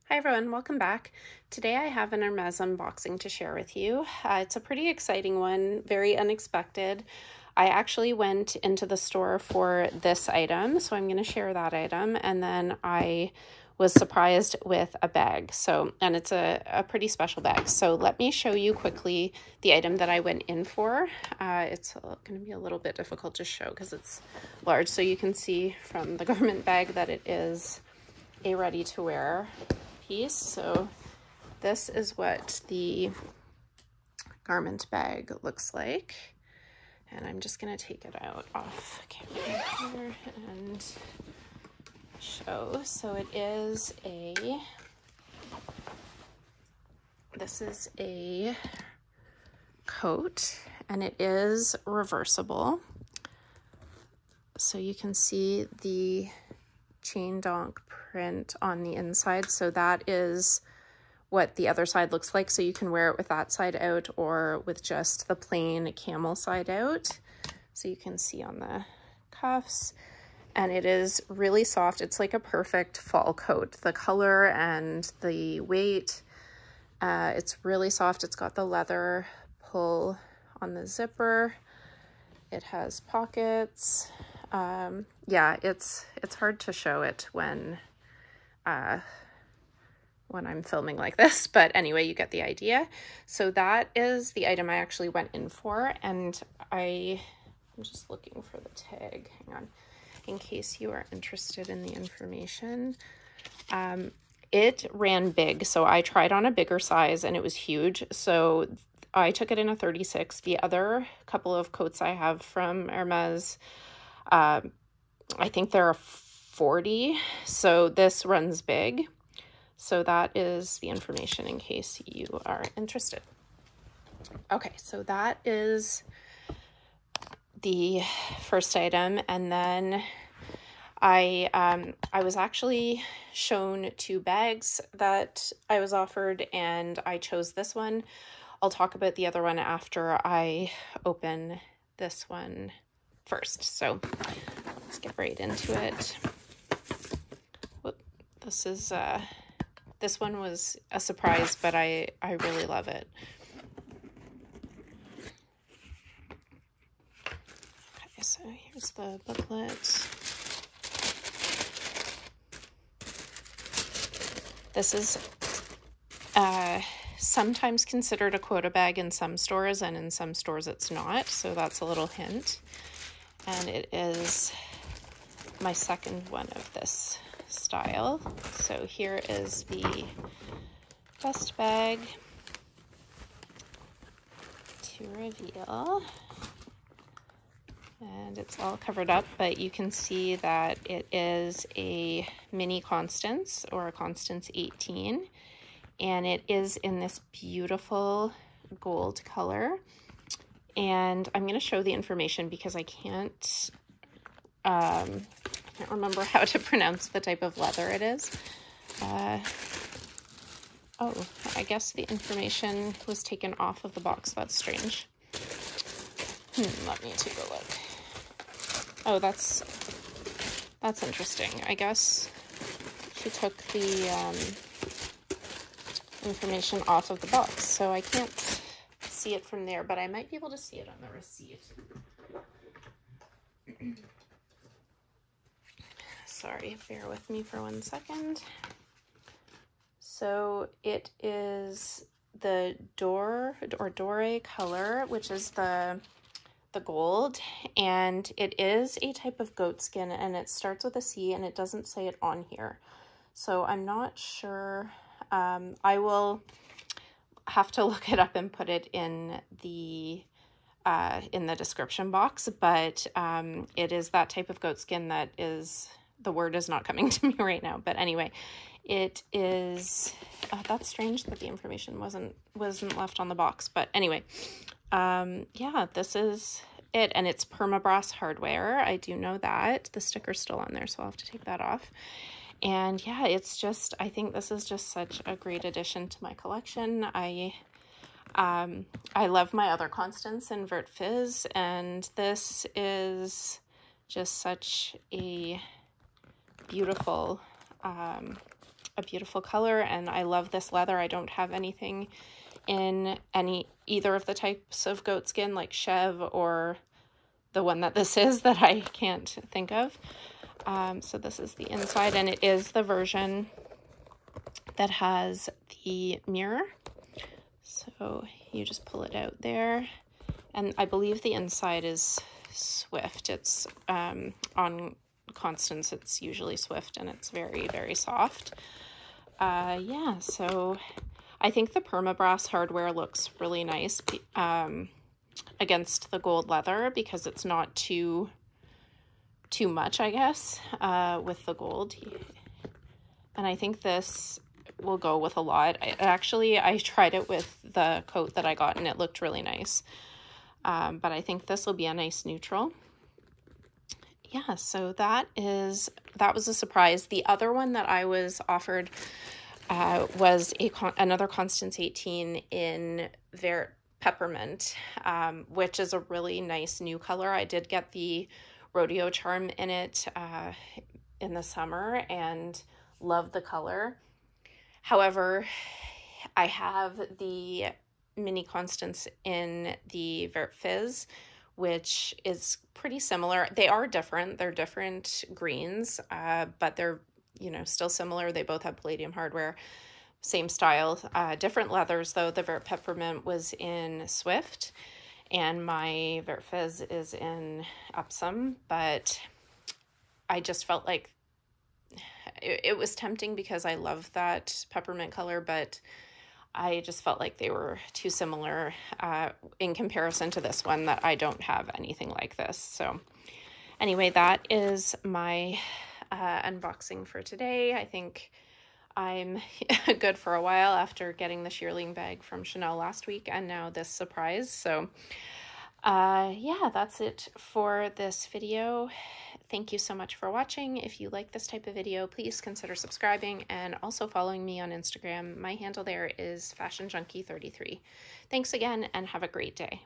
Hi everyone, welcome back. Today I have an Hermes unboxing to share with you. It's a pretty exciting one, very unexpected. I actually went into the store for this item, so I'm going to share that item, and then I was surprised with a bag. And it's a pretty special bag. So let me show you quickly the item that I went in for. It's going to be a little bit difficult to show because it's large, so you can see from the garment bag that it is a ready-to-wear piece. So this is what the garment bag looks like, and I'm just going to take it out off camera here and show. So it is this is a coat, and it is reversible, so you can see the chain donk print on the inside. So that is what the other side looks like. So you can wear it with that side out or with just the plain camel side out. So you can see on the cuffs, and it is really soft. It's like a perfect fall coat. The color and the weight, it's really soft. It's got the leather pull on the zipper. It has pockets. Yeah, it's hard to show it when I'm filming like this, but anyway, you get the idea. So that is the item I actually went in for, and I'm just looking for the tag. Hang on, in case you are interested in the information. It ran big, so I tried on a bigger size and it was huge. So I took it in a 36. The other couple of coats I have from Hermes, I think there are 40, so this runs big. So that is the information in case you are interested. Okay, so that is the first item, and then I was actually shown two bags that I was offered, and I chose this one. I'll talk about the other one after I open this one first. So let's get right into it. Whoop, this one was a surprise, but I really love it. Okay, so here's the booklet. This is sometimes considered a quota bag in some stores, and in some stores it's not, so that's a little hint. And it is my second one of this style. So here is the best bag to reveal. And it's all covered up, but you can see that it is a mini Constance, or a Constance 18. And it is in this beautiful gold color. And I'm going to show the information because I can't remember how to pronounce the type of leather it is. Oh, I guess the information was taken off of the box. That's strange. Let me take a look. Oh, that's interesting. I guess she took the information off of the box, so I can't see it from there, but I might be able to see it on the receipt. Sorry, bear with me for 1 second. So it is the Dore color, which is the gold, and it is a type of goat skin, and it starts with a C, and it doesn't say it on here. So I'm not sure. I will have to look it up and put it in the description box, but it is that type of goat skin that is, the word is not coming to me right now, but anyway, it is, that's strange that the information wasn't left on the box, but anyway, yeah, this is it, and it's permabrass hardware. I do know that. The sticker's still on there, so I'll have to take that off. And yeah, it's just, I think this is just such a great addition to my collection. I love my other Constance in Vert Fizz, and this is just such a beautiful a beautiful color, and I love this leather. I don't have anything in either of the types of goat skin, like Chev or the one that this is that I can't think of. So this is the inside, and it is the version that has the mirror. So you just pull it out there, and I believe the inside is Swift. It's on Constance, it's usually Swift, and it's very, very soft. Yeah, so I think the permabrass hardware looks really nice against the gold leather, because it's not too much, I guess, with the gold. And I think this will go with a lot. I tried it with the coat that I got, and it looked really nice. But I think this will be a nice neutral. Yeah, so that was a surprise. The other one that I was offered was another Constance 18 in Vert Peppermint, which is a really nice new color. I did get the Rodeo Charm in it in the summer and love the color. However, I have the mini Constance in the Vert Fizz, which is pretty similar. They are different. They're different greens, but they're, you know, still similar. They both have palladium hardware, same style, different leathers though. The Vert Peppermint was in Swift, and my Vert Fizz is in Epsom, but I just felt like it was tempting because I love that peppermint color, but I just felt like they were too similar in comparison to this one, that I don't have anything like this. So anyway, that is my unboxing for today. I think I'm good for a while after getting the shearling bag from Chanel last week, and now this surprise. So yeah, that's it for this video. Thank you so much for watching. If you like this type of video, please consider subscribing and also following me on Instagram. My handle there is FashionJunkie33. Thanks again, and have a great day.